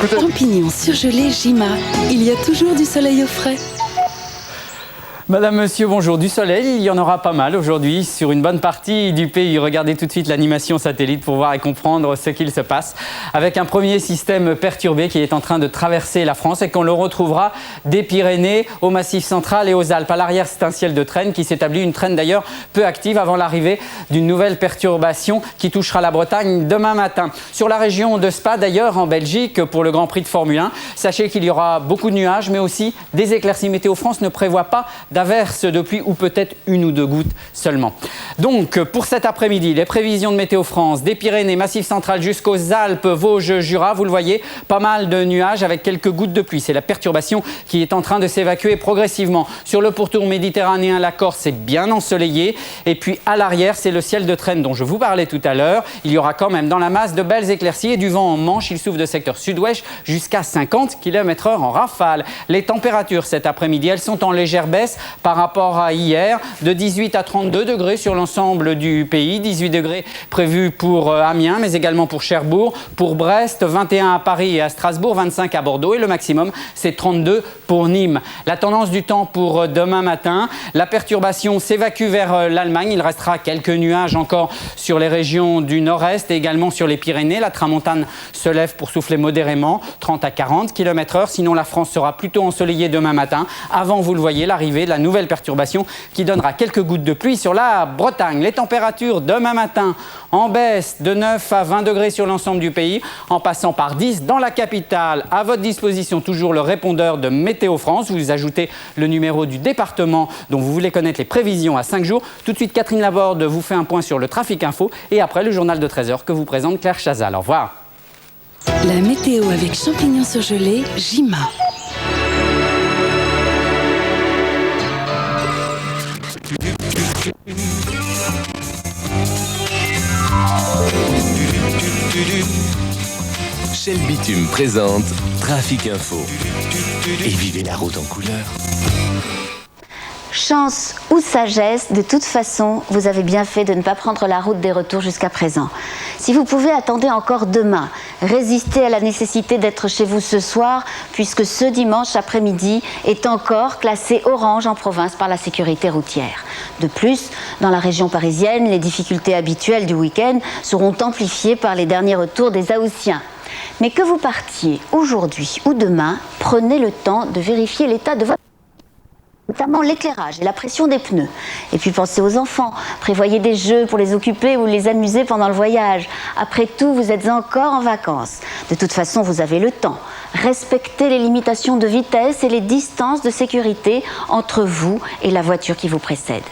Champignons surgelés Jima. Il y a toujours du soleil au frais. Madame, monsieur, bonjour. Du soleil, il y en aura pas mal aujourd'hui sur une bonne partie du pays. Regardez tout de suite l'animation satellite pour voir et comprendre ce qu'il se passe. Avec un premier système perturbé qui est en train de traverser la France et qu'on le retrouvera des Pyrénées au Massif central et aux Alpes. À l'arrière, c'est un ciel de traîne qui s'établit, une traîne d'ailleurs peu active avant l'arrivée d'une nouvelle perturbation qui touchera la Bretagne demain matin. Sur la région de Spa, d'ailleurs, en Belgique, pour le Grand Prix de Formule 1, sachez qu'il y aura beaucoup de nuages, mais aussi des éclaircies. Météo France ne prévoit pas d'averses de pluie ou peut-être une ou deux gouttes seulement. Donc, pour cet après-midi, les prévisions de Météo France, des Pyrénées, Massif central jusqu'aux Alpes, Vosges, Jura, vous le voyez, pas mal de nuages avec quelques gouttes de pluie. C'est la perturbation qui est en train de s'évacuer progressivement. Sur le pourtour méditerranéen, la Corse est bien ensoleillée. Et puis, à l'arrière, c'est le ciel de traîne dont je vous parlais tout à l'heure. Il y aura quand même dans la masse de belles éclaircies et du vent en Manche. Il souffle de secteur sud-ouest jusqu'à 50 km/h en rafale. Les températures cet après-midi, elles sont en légère baisse par rapport à hier, de 18 à 32 degrés sur l'ensemble du pays, 18 degrés prévus pour Amiens, mais également pour Cherbourg, pour Brest, 21 à Paris et à Strasbourg, 25 à Bordeaux et le maximum, c'est 32 pour Nîmes. La tendance du temps pour demain matin, la perturbation s'évacue vers l'Allemagne, il restera quelques nuages encore sur les régions du nord-est et également sur les Pyrénées. La tramontane se lève pour souffler modérément, 30 à 40 km/h, sinon la France sera plutôt ensoleillée demain matin, avant, vous le voyez, l'arrivée de la nouvelle perturbation qui donnera quelques gouttes de pluie sur la Bretagne. Les températures demain matin en baisse de 9 à 20 degrés sur l'ensemble du pays, en passant par 10 dans la capitale. À votre disposition, toujours le répondeur de Météo France. Vous ajoutez le numéro du département dont vous voulez connaître les prévisions à 5 jours. Tout de suite, Catherine Laborde vous fait un point sur le trafic info et après le journal de 13h que vous présente Claire Chazal. Au revoir. La météo avec champignons surgelés Jima. Shell Bitume présente Trafic Info. Et vivez la route en couleur. Chance ou sagesse, de toute façon, vous avez bien fait de ne pas prendre la route des retours jusqu'à présent. Si vous pouvez, attendez encore demain. Résistez à la nécessité d'être chez vous ce soir, puisque ce dimanche après-midi est encore classé orange en province par la sécurité routière. De plus, dans la région parisienne, les difficultés habituelles du week-end seront amplifiées par les derniers retours des Haussiens. Mais que vous partiez aujourd'hui ou demain, prenez le temps de vérifier l'état de votre... notamment l'éclairage et la pression des pneus. Et puis pensez aux enfants, prévoyez des jeux pour les occuper ou les amuser pendant le voyage. Après tout, vous êtes encore en vacances. De toute façon, vous avez le temps. Respectez les limitations de vitesse et les distances de sécurité entre vous et la voiture qui vous précède.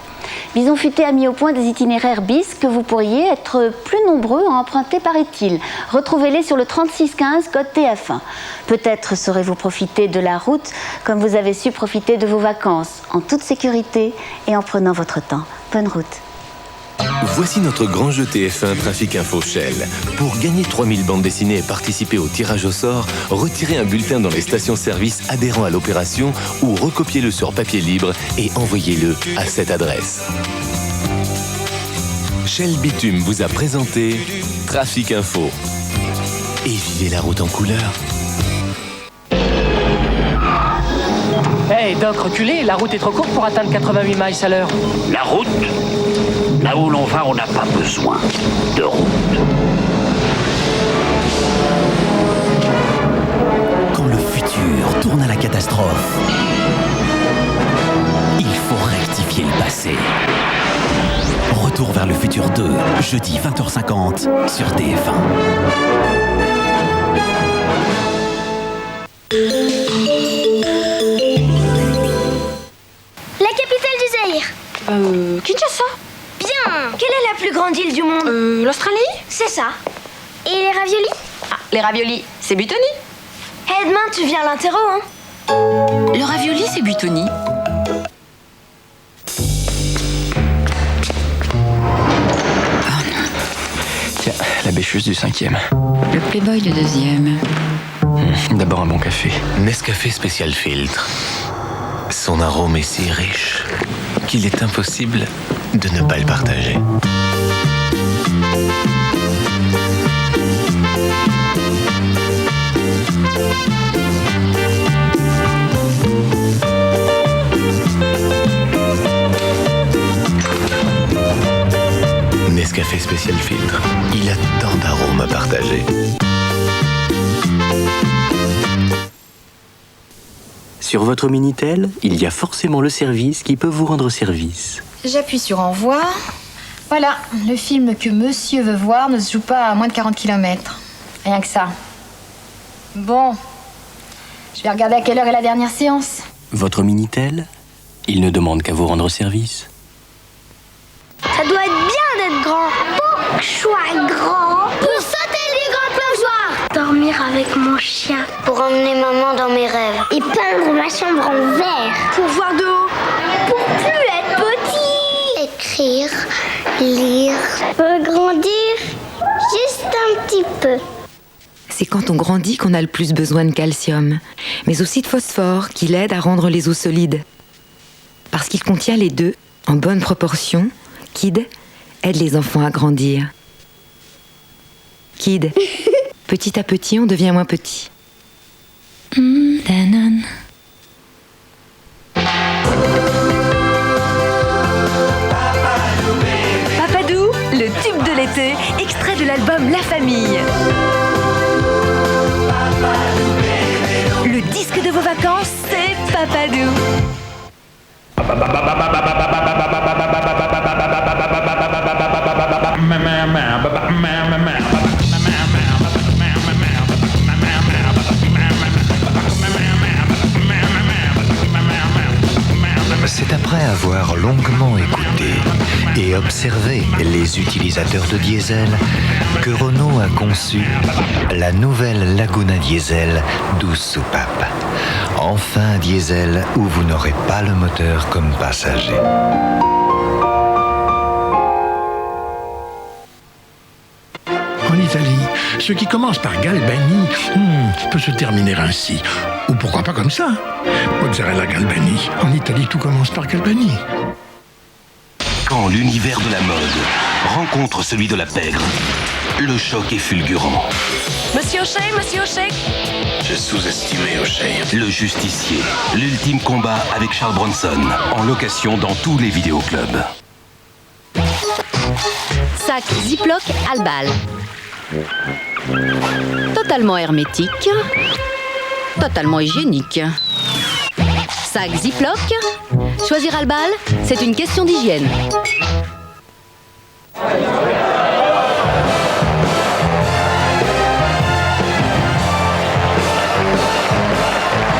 Bison Futé a mis au point des itinéraires bis que vous pourriez être plus nombreux à emprunter, paraît-il. Retrouvez-les sur le 3615 code TF1. Peut-être saurez-vous profiter de la route comme vous avez su profiter de vos vacances, en toute sécurité et en prenant votre temps. Bonne route. Voici notre grand jeu TF1 Trafic Info Shell. Pour gagner 3000 bandes dessinées et participer au tirage au sort, retirez un bulletin dans les stations-service adhérents à l'opération ou recopiez-le sur papier libre et envoyez-le à cette adresse. Shell Bitume vous a présenté Trafic Info. Et vivez la route en couleur. Hey Doc, reculez, la route est trop courte pour atteindre 88 miles à l'heure. La route? Là où l'on va, on n'a pas besoin de route. Quand le futur tourne à la catastrophe, il faut rectifier le passé. Retour vers le futur 2, jeudi 20h50 sur TF1. La capitale du Zaïre. Kinshasa. Bien. Quelle est la plus grande île du monde? L'Australie. C'est ça. Et les raviolis? Ah, les raviolis, c'est Butoni. Demain, tu viens à l'interro, hein? Le ravioli, c'est Butoni. Tiens, la bêcheuse du 5e. Le playboy de 2e. D'abord un bon café. Nescafé spécial filtre. Son arôme est si riche qu'il est impossible de ne pas le partager. café spécial filtre. Il a tant d'arômes à partager. Sur votre Minitel, il y a forcément le service qui peut vous rendre service. J'appuie sur envoi. Voilà, le film que monsieur veut voir ne se joue pas à moins de 40 km. Rien que ça. Bon, je vais regarder à quelle heure est la dernière séance. Votre Minitel, il ne demande qu'à vous rendre service. Ça doit être bien d'être grand. Pour que je sois grand. Pour sauter les grands plongeoirs. Dormir avec mon chien. Pour emmener maman dans mes rêves. Et peindre ma chambre en vert. Pour voir de haut. Pour plus être petit. Écrire, lire. Pour grandir, juste un petit peu. C'est quand on grandit qu'on a le plus besoin de calcium, mais aussi de phosphore qui l'aide à rendre les os solides. Parce qu'il contient les deux, en bonne proportion, Kid aide les enfants à grandir. Kid, petit à petit, on devient moins petit. Danone. Papadou, le tube de l'été, extrait de l'album La Famille. Le disque de vos vacances, c'est Papadou. C'est après avoir longuement écouté et observé les utilisateurs de diesel que Renault a conçu la nouvelle Laguna Diesel 12 soupapes. Enfin un diesel où vous n'aurez pas le moteur comme passager. En Italie, ce qui commence par Galbani peut se terminer ainsi. Ou pourquoi pas comme ça? Mozzarella Galbani. En Italie, tout commence par Galbani. Quand l'univers de la mode rencontre celui de la pègre, le choc est fulgurant. Monsieur O'Shea. J'ai sous-estimé O'Shea. Le Justicier, l'ultime combat avec Charles Bronson, en location dans tous les vidéoclubs. Sac Ziploc Albal. Totalement hermétique. Totalement hygiénique. Sac Ziploc. Choisir Albal, c'est une question d'hygiène.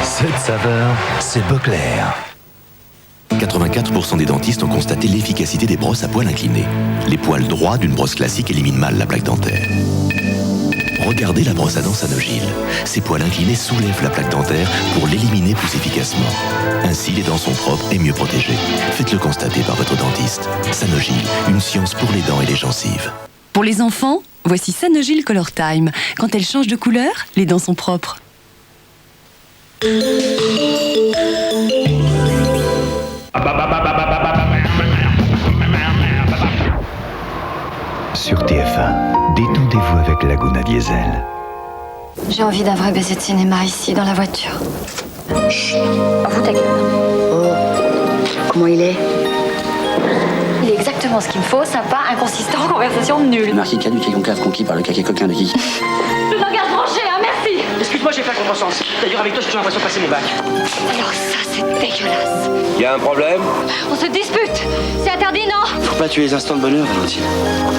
Cette saveur, c'est Beauclair. 84% des dentistes ont constaté l'efficacité des brosses à poils inclinés. Les poils droits d'une brosse classique éliminent mal la plaque dentaire. Regardez la brosse à dents Sanogyl. Ces poils inclinés soulèvent la plaque dentaire pour l'éliminer plus efficacement. Ainsi, les dents sont propres et mieux protégées. Faites-le constater par votre dentiste. Sanogyl, une science pour les dents et les gencives. Pour les enfants, voici Sanogyl Color Time. Quand elles changent de couleur, les dents sont propres. Sur TF1, détendez-vous avec Laguna Diesel. J'ai envie d'un vrai baiser de cinéma ici, dans la voiture. Chut, avoue ta gueule. Oh, comment il est? Il est exactement ce qu'il me faut, sympa, inconsistant, conversation nulle. Merci, qu'a du concave conquis par le caquet coquin de qui? Le langage branché, hein, merci. Excuse-moi, j'ai fait contresens. D'ailleurs, avec toi, j'ai l'impression de passer mon bac. Alors ça, c'est dégueulasse. Y a un problème? On se dispute. C'est interdit, non? Faut pas tuer les instants de bonheur, Valentine.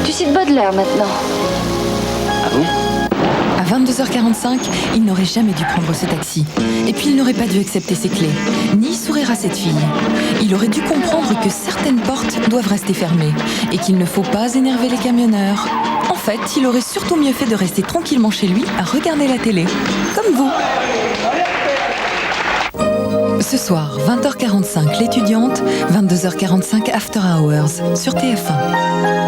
Tu cites Baudelaire maintenant. Ah bon? À 22h45, il n'aurait jamais dû prendre ce taxi. Et puis il n'aurait pas dû accepter ses clés, ni sourire à cette fille. Il aurait dû comprendre que certaines portes doivent rester fermées et qu'il ne faut pas énerver les camionneurs. En fait, il aurait surtout mieux fait de rester tranquillement chez lui à regarder la télé. Comme vous. Ce soir, 20h45, l'étudiante, 22h45, After Hours, sur TF1.